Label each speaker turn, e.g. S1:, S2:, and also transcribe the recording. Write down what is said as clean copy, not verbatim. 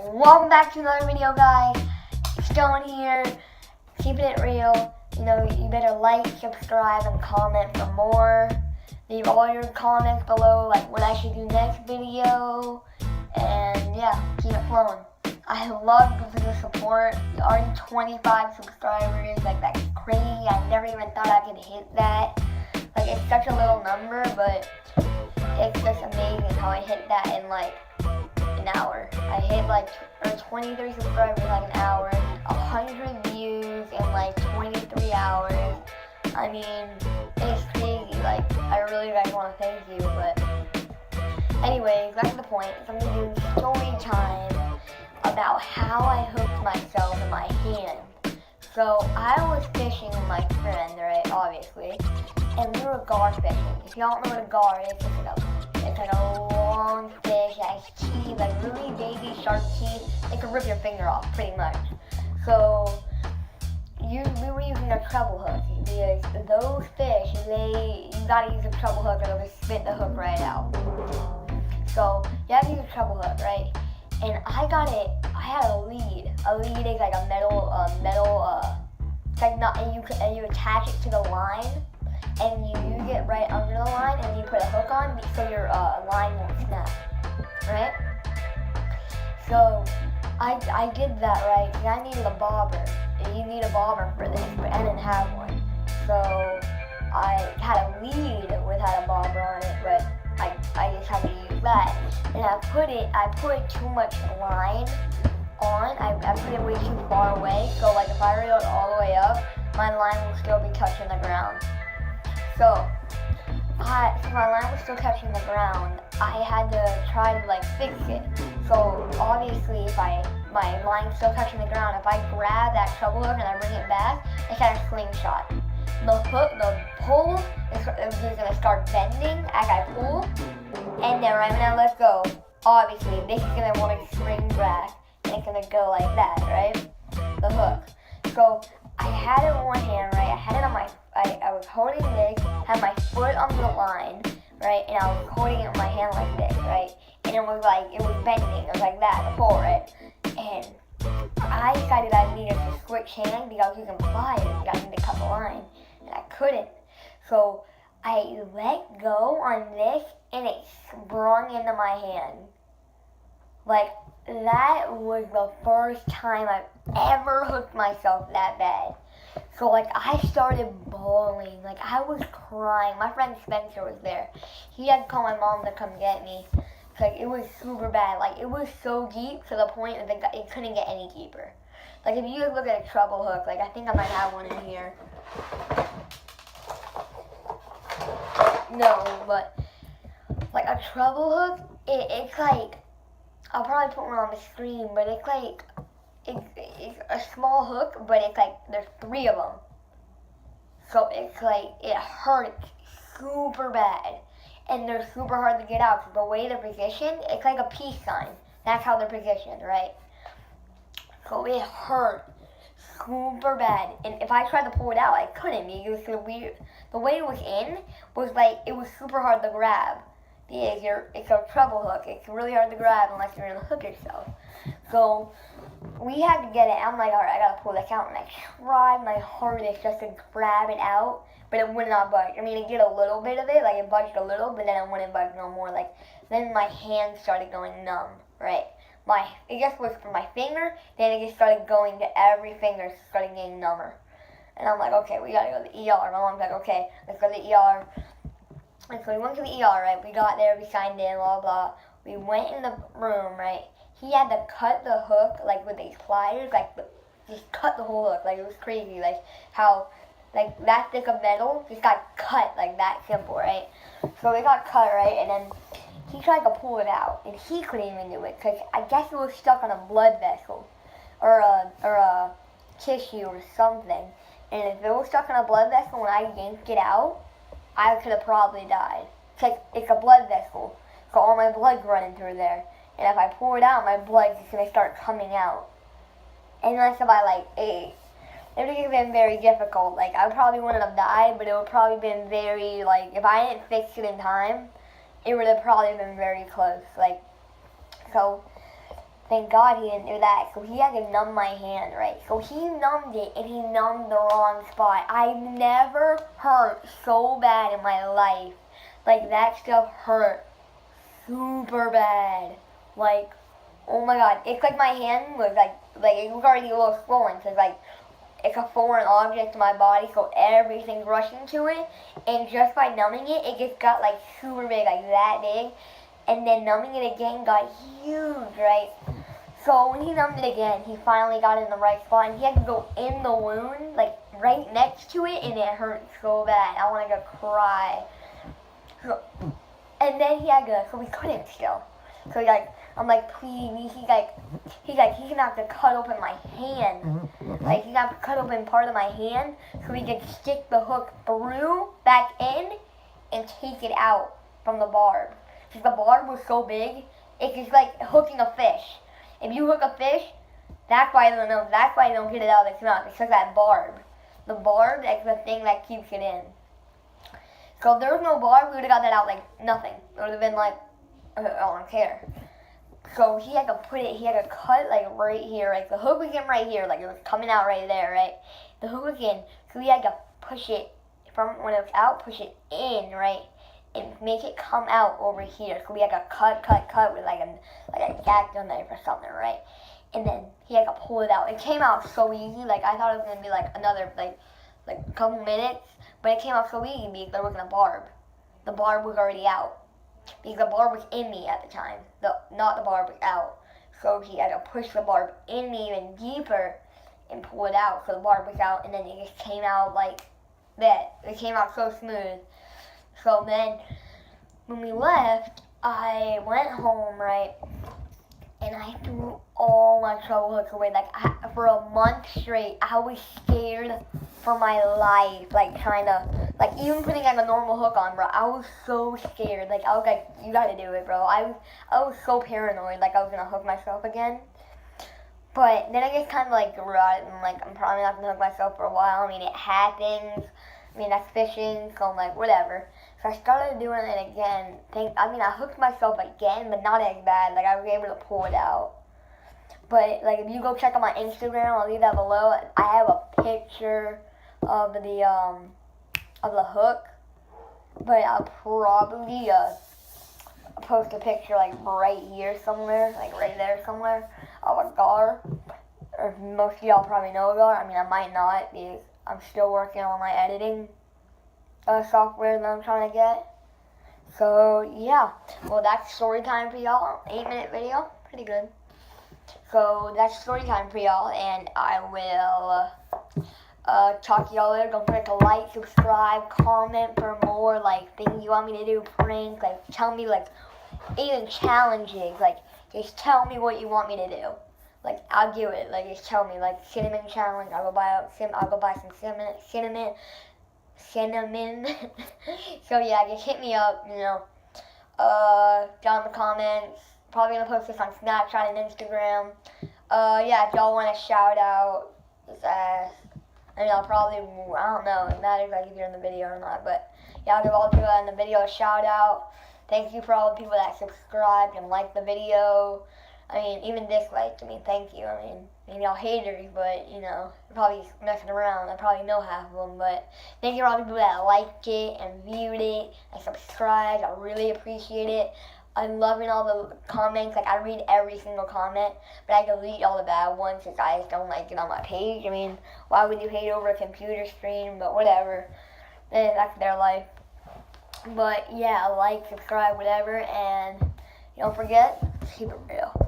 S1: Welcome back to another video, guys. Stone here, keeping it real. You better like, subscribe, and comment for more. Leave all your comments below, like what I should do next video. And yeah, keep it flowing. I love the support. We already 25 subscribers. Like, that's crazy. I never even thought I could hit that. Like, it's such a little number, but it's just amazing how I hit that in like an hour. I hit like 23 subscribers in like an hour, 100 views in like 23 hours. I mean, it's crazy. Like, I really want to thank you, but anyways, back to the point. So I'm going to do story time about how I hooked myself in my hand. So I was fishing with my friend, right, obviously, and we were gar fishing. If y'all don't know what a gar is, it's like a long fish that has teeth, like really baby sharp teeth. It can rip your finger off, pretty much. So we were using a treble hook, because those fish, you gotta use a treble hook or they'll just spit the hook right out. So you have to use a treble hook, right? And I had a lead. A lead is like a metal, it's like not, and you attach it to the line, and you use it right under the line, and you put a hook on so your line won't snap, right? So I did that, right? And I needed a bobber. You need a bobber for this, but I didn't have one. So I had a lead without a bobber on it, but I just had to use that. And I put too much line on. I put it way too far away. So like if I reel it all the way up, my line will still be touching the ground. So my line was still touching the ground, I had to try to like fix it. So obviously if my line's still touching the ground, if I grab that treble hook and I bring it back, it's like a slingshot. The pole is gonna start bending as I pull, and then right when I let go, obviously this is gonna want to spring back, and it's gonna go like that, right? The hook. So I had it in one hand, right? I had it on I was holding this, had my foot on the line, right? And I was holding it in my hand like this, right? And it was bending, it was like that, the pole, right? And I decided I needed to switch hands because I was using pliers, because I needed to cut the line, and I couldn't. So I let go on this, and it sprung into my hand. Like, that was the first time I've ever hooked myself that bad. So like I started bawling, like I was crying. My friend Spencer was there. He had to call my mom to come get me. Like it was super bad. Like it was so deep to the point that it couldn't get any deeper. Like if you look at a treble hook, like I think I might have one in here. No, but like a treble hook, it's like, I'll probably put one on the screen, but it's like, it's a small hook, but it's like, there's 3 of them. So it's like, it hurts super bad. And they're super hard to get out. So the way they're positioned, it's like a peace sign. That's how they're positioned, right? So it hurt super bad. And if I tried to pull it out, I couldn't, because it was so weird. The way it was in was like, it was super hard to grab. It's a treble hook. It's really hard to grab unless you're going to hook yourself. So we had to get it. I'm like, all right, I got to pull this out. And I tried my hardest just to grab it out, but it would not budge. I mean, it did a little bit of it, like it budged a little, but then it wouldn't budge no more. Like, then my hand started going numb, right? It just was from my finger, then it just started going to every finger, started getting number. And I'm like, okay, we got to go to the ER. My mom's like, okay, let's go to the ER. And so we went to the ER, right? We got there, we signed in, blah, blah. We went in the room, right? He had to cut the hook, like, with these pliers, like, just cut the whole hook. Like, it was crazy, like, how, like, that thick of metal just got cut, like, that simple, right? So it got cut, right? And then he tried to pull it out, and he couldn't even do it, because I guess it was stuck on a blood vessel, or a tissue or something. And if it was stuck on a blood vessel when I yanked it out, I could have probably died. It's a blood vessel, so all my blood's running through there. And if I pour it out, my blood's just going to start coming out. And that's about like 8. It would have been very difficult. Like, I probably wouldn't have died, but it would probably been very, like, if I didn't fix it in time, it would have probably been very close. Like, so thank God he didn't do that. So he had to numb my hand, right? So he numbed it, and he numbed the wrong spot. I've never hurt so bad in my life. Like, that stuff hurt super bad. Like, oh my God. It's like my hand was like it was already a little swollen, because like, it's a foreign object to my body, so everything's rushing to it. And just by numbing it, it just got like super big, like that big. And then numbing it again got huge, right? So when he numbed it again, he finally got it in the right spot, and he had to go in the wound, like right next to it, and it hurt so bad. I wanted to cry. So, and then he had to, so we couldn't still. So like, I'm like, please, he's gonna have to cut open my hand. Like, he's gonna have to cut open part of my hand so he can stick the hook through, back in, and take it out from the barb. Because the barb was so big, it's just like hooking a fish. If you hook a fish, that's why they don't get it out of its mouth. It's because that barb. The barb is the thing that keeps it in. So if there was no barb, we would have got that out like nothing. It would have been like, I don't care. So he had to cut like right here, like the hook was in right here, like it was coming out right there, right? The hook was in, so he had to push it from when it was out, push it in, right? And make it come out over here. So we had to cut with like a Gatling knife or something, right? And then he had to pull it out. It came out so easy, like I thought it was gonna be like another like a couple minutes, but it came out so easy because there wasn't a barb. The barb was already out. Because the barb was in me at the time. Not the barb was out. So he had to push the barb in me even deeper and pull it out. So the barb was out, and then it just came out like that. It came out so smooth. So then, when we left, I went home, right? And I threw all my trouble hooks away. Like, for a month straight, I was scared for my life. Like, trying to, like, even putting like a normal hook on, bro. I was so scared. Like, I was like, you gotta do it, bro. I was so paranoid, like, I was gonna hook myself again. But then I just kind of, like, grew out and, like, I'm probably not gonna hook myself for a while. I mean, it happens. I mean, that's fishing, so I'm like, whatever. So I started doing it again. I hooked myself again, but not as bad. Like, I was able to pull it out. But, like, if you go check out my Instagram, I'll leave that below. I have a picture of the hook. But I'll probably post a picture, like, right here somewhere. Like, right there somewhere of a gar. Or most of y'all probably know a gar. I mean, I might not, because I'm still working on my editing software that I'm trying to get. So, yeah. Well, that's story time for y'all. 8-minute video. Pretty good. So, that's story time for y'all. And I will talk to y'all later. Don't forget to like, subscribe, comment for more, like, things you want me to do. Prank. Like, tell me, like, even challenges. Like, just tell me what you want me to do. Like, I'll do it. Like, just tell me. Like, cinnamon challenge. I'll go buy some cinnamon. So yeah, just hit me up, down in the comments. Probably gonna post this on Snapchat and Instagram. Yeah, if y'all want a shout out, just ask. I mean, I don't know, it matters if you're in the video or not, but yeah, I'll do in the video a shout out. Thank you for all the people that subscribed and liked the video. I mean, even disliked. I mean, thank you. I mean, y'all haters, but, you're probably messing around. I probably know half of them, but thank you for all the people that liked it and viewed it and subscribed. I really appreciate it. I'm loving all the comments. Like, I read every single comment, but I delete all the bad ones if I just don't like it on my page. I mean, why would you hate over a computer screen? But whatever. That's their life. But, yeah, like, subscribe, whatever, and don't forget, keep it real.